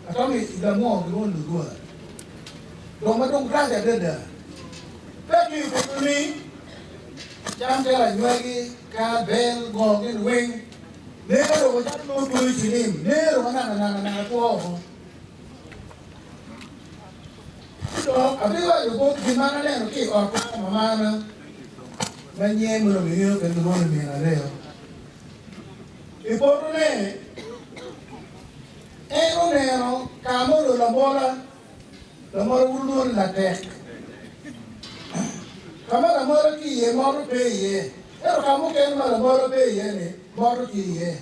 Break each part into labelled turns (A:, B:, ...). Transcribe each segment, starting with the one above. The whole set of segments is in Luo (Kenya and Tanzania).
A: Atomi the more the one to do. Don't crash at the thank you for me. Jam tell a nwagi, car, bell, gog in wing. Never was that no to him. Never one another for. So I feel like you go to the man and okay, or Mamma. When you ain't going to be here, and the morning in a rail. If only Ero, Camolo, la mora will la tech. Camara Moraki, a moro pay, Ero Camucan, a moro pay, Moraki.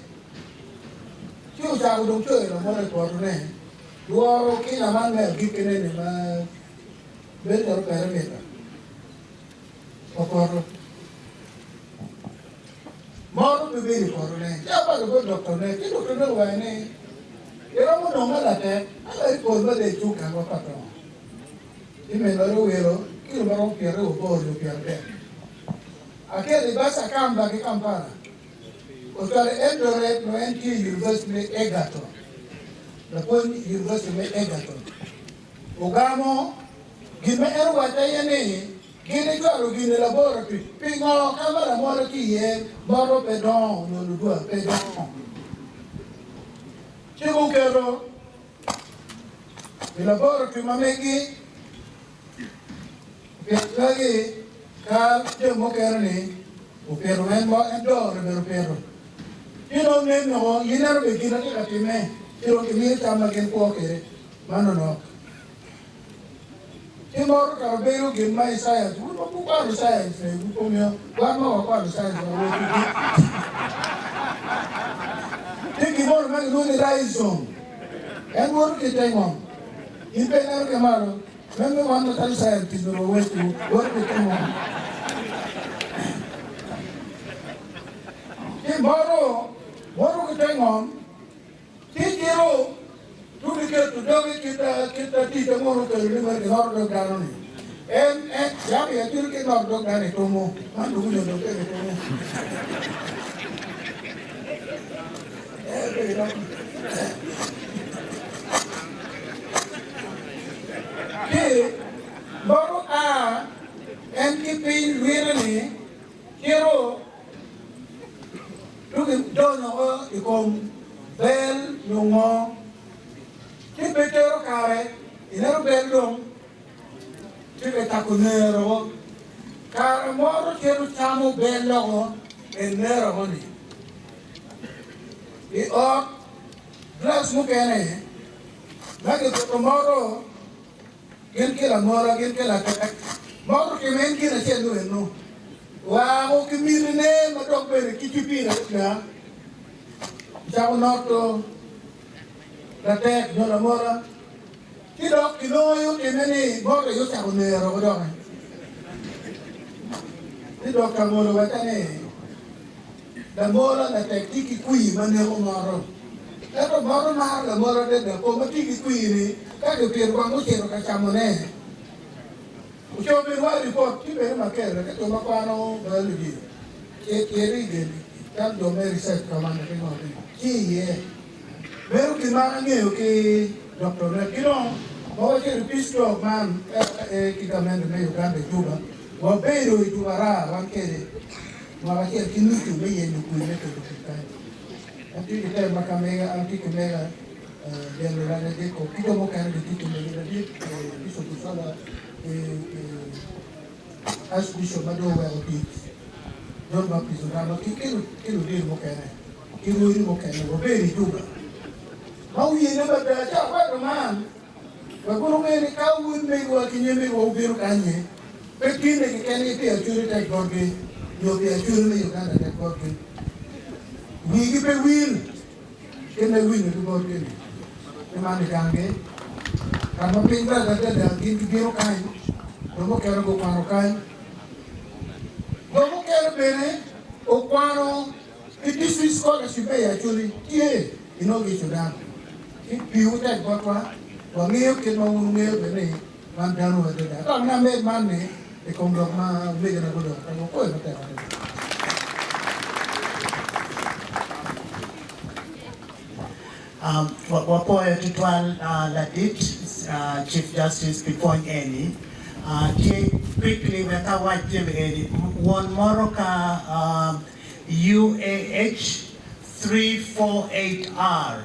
A: Choose out of the mother for name. You are okay, a man, giving any man, better parameter. Or more to be for a name. Yeah, but a good doctor, you don't know why name. You don't know that I told what they took and what patron. You may not know, you don't care about your dead. I get the best I come back in Kampala. Was got an Eldoret, no NT University Egerton. The point University Egerton. Ogamo, give me what I name. Guinea Garo, Guinea Laboratory, Pingo, Camera Moraki, Moro Pedon, no Lua Pedon. Chibukero, the laboratory Mameki, Pitlagi, Car, Mokerni, Upero and Door, Pero. You don't name no, you never begin at me. You don't give me time again, Pocket, Manono. Tomorrow, Carabero give my science. We don't put out the science. We come here, one more part of science. Think you want to make a rise zone. And work the time on. In Penal Camaro, when the one that scientist will wait to work the time on. Tomorrow, work the time on. Take you. To be get to do it, get the teacher more to remember the order of Daroni. And Yami, I think it's not done at Tomo. I'm doing it at Tomo. Hey, Boro A, NKP, really, hero, look at Dono, you come, Bell, no more. If they tell Kare, in a bedroom, if they take a nerve, Caramoro, Cherutamo, Bello, and Nero honey. The odd glass mukene, like it tomorrow, get kill a mora, get kill a cat. Moro came in, get a children, no. Wow, give me the name, a dog, very kitty peanut. Shall not to. La tech, no la mora. Chi doc, chi no, io che meni, mora io siamo nero, vedete? Chi doc, la mora, vedete? La mora, la tech, chi qui, ma ne ho moro. E poi moro maro, la mora del come chi qui, che per quando c'ero che siamo ne. Usciamo per vari riporti, per ma che tu ma quando bello dire. Che ride, tanto me risetto, ma che no. Chi è? Pero kailangan okay, Dr. Kino, bawa siya pisto man, kita man na Uganda Juba, wabero itu ara, wangkere, bawa siya kinutu bayan yung kuya to kita. Nanti kita makamega, anti kamega, dia lelana dia ko, kita mo kaya dito mega dia, pisto tu sala, as pisto madowa opi, don ba pisto rama, kilo dia mo kaya, kilo dia mo kaya, wabero Juba. Mau ye never da cha kwa man. Ba kono me ni ka wun me wa kinye me wa ubiru kanye. Pe kine ke kene pe achuri ta gorge. Yo pe achuri me Uganda ta gorge. Wi ki pe wil. Kene win ni gorge ni. Te man gange. Ka mo pinga da kin ki biru kanye. Mo kero go kwano kanye. Mo kero bene o kwano it is scholarship pe achuri. Tie ino ge Sudan. Piu tak bakwa, wangiu kita wangiu beri, mandanu ada dah. Kalau nak make money, ekongdok mah beli nak bodoh. Kalau kau yang tak ada.
B: Wapoyo Titwal Ladit, Chief Justice Pipon Eni, quickly weka wajim Eni, one Moroka UAH 348R.